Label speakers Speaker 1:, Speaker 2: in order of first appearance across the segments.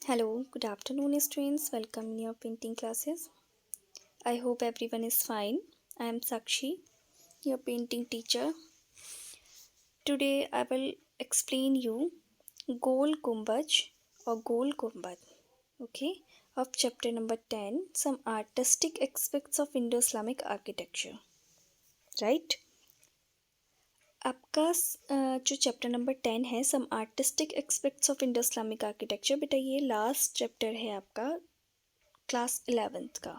Speaker 1: Hello, good afternoon, students. Welcome in your painting classes. I hope everyone is fine. I am Sakshi, your painting teacher. Today I will explain you Gol Gumbaj or Gol Gumbad, okay, of chapter number 10, some artistic aspects of Indo-Islamic architecture, right? आपका जो chapter number 10 है some artistic aspects of Indo Islamic architecture, बेटा ये last chapter है आपका class 11th का।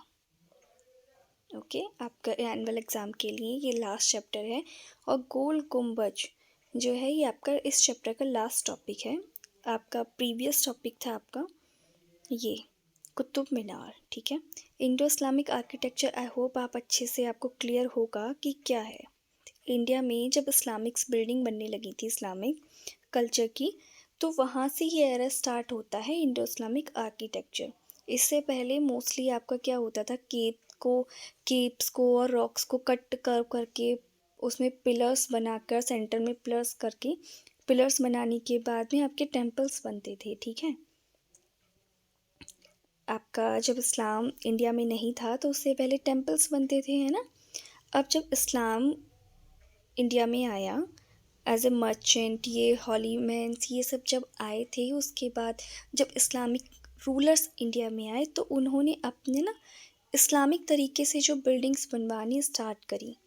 Speaker 1: Okay आपका annual exam के लिए ये लास्ट चैप्टर है। और गोल गुम्बज जो है ये आपका इस चैप्टर का लास्ट टॉपिक है। आपका प्रीवियस टॉपिक था आपका ये कुतुब मीनार, ठीक है। Indo Islamic architecture I hope आप अच्छे से आपको क्लियर होगा कि क्या है। इंडिया में जब इस्लामिक्स बिल्डिंग बनने लगी थी इस्लामिक कल्चर की, तो वहाँ से ये एरा स्टार्ट होता है इंडो इस्लामिक आर्किटेक्चर। इससे पहले मोस्टली आपका क्या होता था, केप्स को और रॉक्स को कट कर करके उसमें पिलर्स बनाकर सेंटर में पिलर्स करके पिलर्स बनाने के बाद में आपके टेम्पल्स बनते थे, ठीक है। आपका जब इस्लाम इंडिया में नहीं था तो उससे पहले टेम्पल्स बनते थे, है ना। अब जब इस्लाम इंडिया में आया एज ए मर्चेंट, ये हॉलीमैन्स ये सब जब आए थे, उसके बाद जब इस्लामिक रूलर्स इंडिया में आए तो उन्होंने अपने ना इस्लामिक तरीके से जो बिल्डिंग्स बनवानी स्टार्ट करी।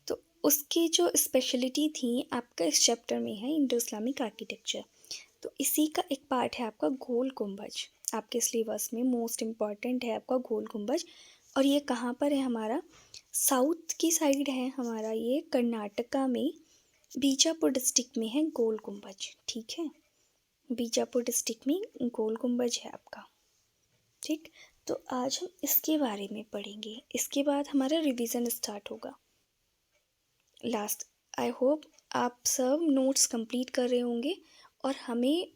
Speaker 1: तो उसकी जो स्पेशलिटी थी आपका इस चैप्टर में है इंडो इस्लामिक आर्किटेक्चर। तो इसी का एक पार्ट है आपका गोल गुम्बज। आपके सिलेबस में मोस्ट इम्पॉर्टेंट है आपका गोल गुम्बज। और ये कहाँ पर है हमारा, साउथ की साइड है हमारा, ये कर्नाटका में बीजापुर डिस्ट्रिक्ट में है गोल गुम्बज, ठीक है। बीजापुर डिस्ट्रिक्ट में गोल गुम्बज है आपका, ठीक। तो आज हम इसके बारे में पढ़ेंगे, इसके बाद हमारा रिवीजन स्टार्ट होगा लास्ट। आई होप आप सब नोट्स कंप्लीट कर रहे होंगे और हमें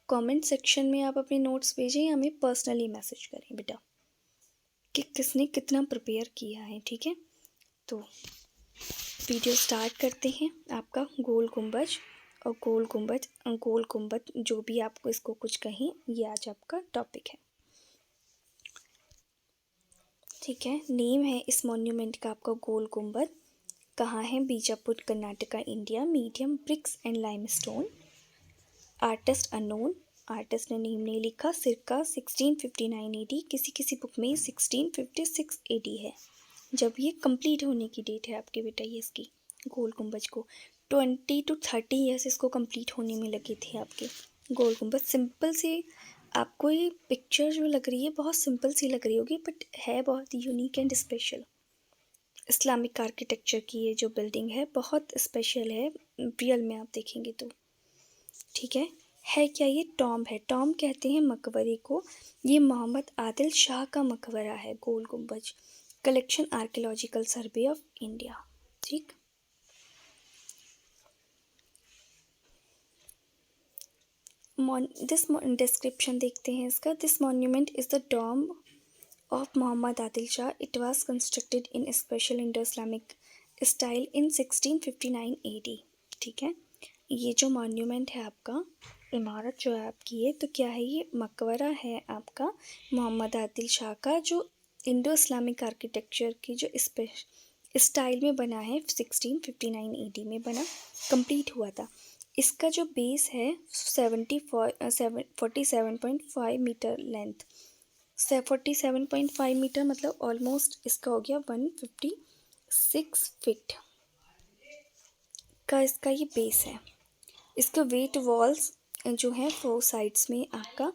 Speaker 1: कमेंट सेक्शन में आप अपने नोट्स भेजें या हमें पर्सनली मैसेज करें बेटा कि किसने कितना प्रिपेयर किया है, ठीक है। तो वीडियो स्टार्ट करते हैं। आपका गोल गुम्बज और गोल गुम्बद जो भी आपको इसको कुछ कहें, ये आज आपका टॉपिक है, ठीक है। नेम है इस मॉन्यूमेंट का आपका गोल गुम्बद। कहाँ है, Bijapur Karnataka India. Medium bricks and limestone. Artist unknown, artist ने नेम नहीं लिखा। सिरका 1659 AD, किसी किसी बुक में 1656 AD है जब ये कंप्लीट होने की डेट है आपके बेटा। ये इसकी गोल गुम्बज को 20 to 30 ईयर्स इसको कंप्लीट होने में लगे थे आपके गोल गुम्बज। सिंपल सी आपको ये पिक्चर जो लग रही है बहुत सिंपल सी लग रही होगी, बट है बहुत unique and special. Islamic architecture की ये जो बिल्डिंग है बहुत स्पेशल है रियल में आप देखेंगे तो, ठीक है क्या ये टॉम है, टॉम कहते हैं मकबरे को। ये मोहम्मद आदिल शाह का मकबरा है Gol Gumbaz. Collection archaeological survey of India, ठीक। दिस डिस्क्रिप्शन देखते हैं इसका। This monument is the tomb of Mohammed Adil Shah. It was constructed in special Indo Islamic style in 1659 AD, ठीक है। ये जो मॉन्यूमेंट है आपका, इमारत जो है आपकी, ये तो क्या है, ये मकबरा है आपका मोहम्मद आदिल शाह का, जो इंडो इस्लामिक आर्किटेक्चर की जो स्टाइल में बना है 1659 AD में बना, कंप्लीट हुआ था। इसका जो बेस है 47.5 मीटर लेंथ, 47.5 मीटर मतलब ऑलमोस्ट इसका हो गया 156 फीट का इसका ये बेस है। इसका वेट वॉल्स जो है 4 साइड्स में आपका,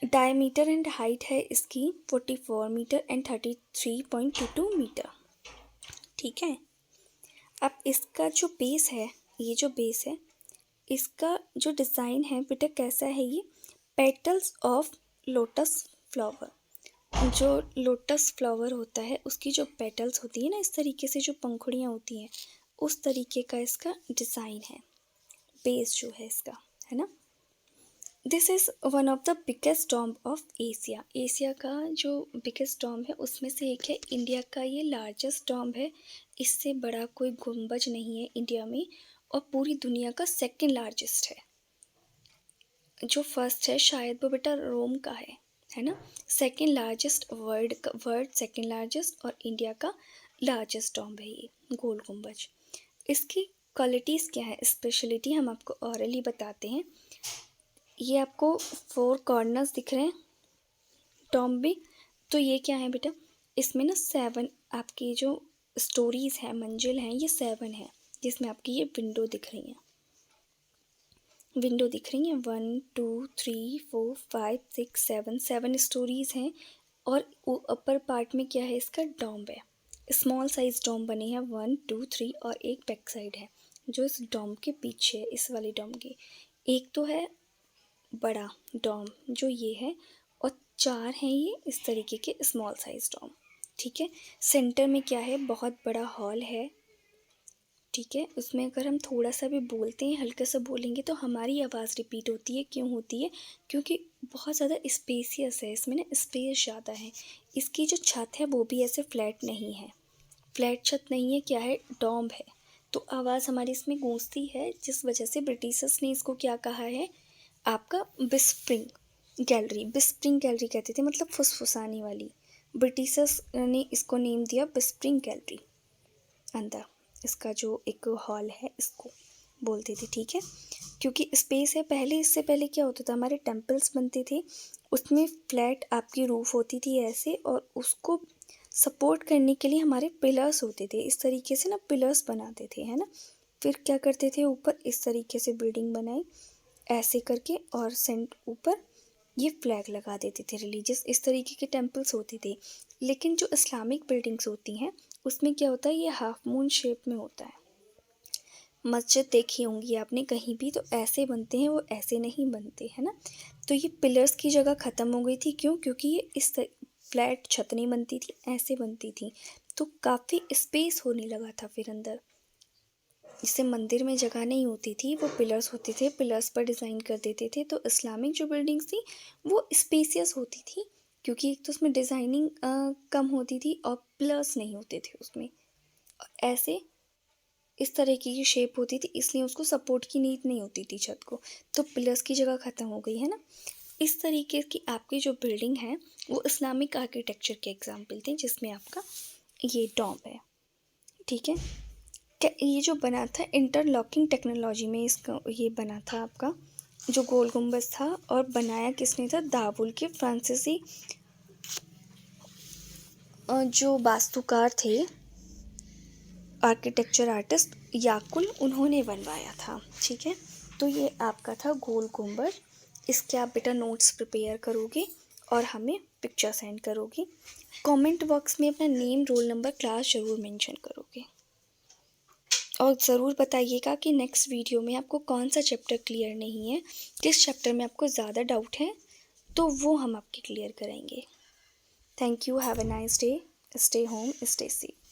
Speaker 1: डायमीटर एंड हाइट है इसकी 44 मीटर एंड 33.22 मीटर, ठीक है। अब इसका जो बेस है, ये जो बेस है इसका जो डिज़ाइन है बेटा कैसा है, ये पेटल्स ऑफ लोटस फ्लावर। जो लोटस फ्लावर होता है उसकी जो पेटल्स होती है ना, इस तरीके से जो पंखुड़ियाँ होती हैं, उस तरीके का इसका डिज़ाइन है, बेस जो है इसका, है ना। This is one of the biggest tomb of Asia. Asia का जो बिगेस्ट टॉम्ब है उसमें से एक है। इंडिया का ये लार्जेस्ट टॉम्ब है, इससे बड़ा कोई गुंबज नहीं है इंडिया में, और पूरी दुनिया का सेकंड लार्जेस्ट है। जो फर्स्ट है शायद वो बेटा रोम का है ना। Second largest world second largest और इंडिया का लार्जेस्ट टॉम्ब है ये गोल गुम्बज। इसकी क्वालिटीज़ क्या है, स्पेशलिटी हम आपको ऑरली बताते हैं। ये आपको 4 कॉर्नर्स दिख रहे हैं टॉम्ब में, तो ये क्या है बेटा, इसमें ना 7 आपकी जो स्टोरीज़ हैं, मंजिल हैं, ये 7 है, जिसमें आपकी ये विंडो दिख रही हैं, 1 2 3 4 5 6 7 स्टोरीज़ हैं। और ऊपर पार्ट में क्या है, इसका डोम है, स्मॉल साइज डोम बने हैं 1 2 3 और एक बैक साइड है जो इस डोम के पीछे है, इस वाले डोम के। एक तो है बड़ा डोम जो ये है, और 4 हैं ये इस तरीके के स्मॉल साइज डोम। ठीक है, सेंटर में क्या है, बहुत बड़ा हॉल है। ठीक है, उसमें अगर हम थोड़ा सा भी बोलते हैं, हल्का सा बोलेंगे तो हमारी आवाज़ रिपीट होती है। क्यों होती है, क्योंकि बहुत ज़्यादा स्पेसियस है, इसमें ना स्पेस ज़्यादा है। इसकी जो छत है वो भी ऐसे फ्लैट नहीं है, फ्लैट छत नहीं है, क्या है, डोम है, तो आवाज़ हमारी इसमें गूंजती है, जिस वजह से ब्रिटिशर्स ने इसको क्या कहा है, आपका बिस्प्रिंग गैलरी। बिस्प्रिंग गैलरी कहते थे, मतलब फुसफुसाने वाली। ब्रिटिशर्स ने इसको नेम दिया बिस्प्रिंग गैलरी। अंदर इसका जो एक हॉल है इसको बोलते थे। ठीक है, क्योंकि स्पेस है। पहले, इससे पहले क्या होता था, हमारे टेम्पल्स बनते थे, उसमें फ्लैट आपकी रूफ होती थी ऐसे, और उसको सपोर्ट करने के लिए हमारे पिलर्स होते थे, इस तरीके से ना पिलर्स बनाते थे, है ना। फिर क्या करते थे, ऊपर इस तरीके से बिल्डिंग बनाई ऐसे करके, और ऊपर ये फ्लैग लगा देते थे रिलीजियस, इस तरीके के टेम्पल्स होते थे। लेकिन जो इस्लामिक बिल्डिंग्स होती हैं उसमें क्या होता है, ये हाफ मून शेप में होता है। मस्जिद देखी होंगी आपने कहीं भी, तो ऐसे बनते हैं, वो ऐसे नहीं बनते, है ना। तो ये पिलर्स की जगह ख़त्म हो गई थी, क्यों, क्योंकि ये इस फ्लैट छत नहीं बनती थी, ऐसे बनती थी, तो काफ़ी स्पेस होने लगा था फिर अंदर। इससे मंदिर में जगह नहीं होती थी, वो पिलर्स होते थे, पिलर्स पर डिज़ाइन कर देते थे। तो इस्लामिक जो बिल्डिंग्स थी वो स्पेसियस होती थी, क्योंकि एक तो उसमें डिज़ाइनिंग कम होती थी और पिलर्स नहीं होते थे उसमें, ऐसे इस तरीके की शेप होती थी, इसलिए उसको सपोर्ट की नीड नहीं होती थी छत को, तो पिलर्स की जगह ख़त्म हो गई, है ना। इस तरीके की आपकी जो बिल्डिंग है वो इस्लामिक आर्किटेक्चर के एग्जाम्पल थे, जिसमें आपका ये डॉम है। ठीक है, क्या ये जो बना था इंटरलॉकिंग टेक्नोलॉजी में, इसका ये बना था आपका जो गोल गुम्बद था, और बनाया किसने था, दावुल के फ्रांसीसी जो वास्तुकार थे, आर्किटेक्चर आर्टिस्ट याकुल, उन्होंने बनवाया था। ठीक है, तो ये आपका था गोल गुम्बद। इसके आप बेटा नोट्स प्रिपेयर करोगे और हमें पिक्चर सेंड करोगे। कमेंट बॉक्स में अपना नेम, रोल नंबर, क्लास ज़रूर मेंशन करोगे, और ज़रूर बताइएगा कि नेक्स्ट वीडियो में आपको कौन सा चैप्टर क्लियर नहीं है, किस चैप्टर में आपको ज़्यादा डाउट है, तो वो हम आपके क्लियर करेंगे। Thank you, have a nice day, stay home, stay safe.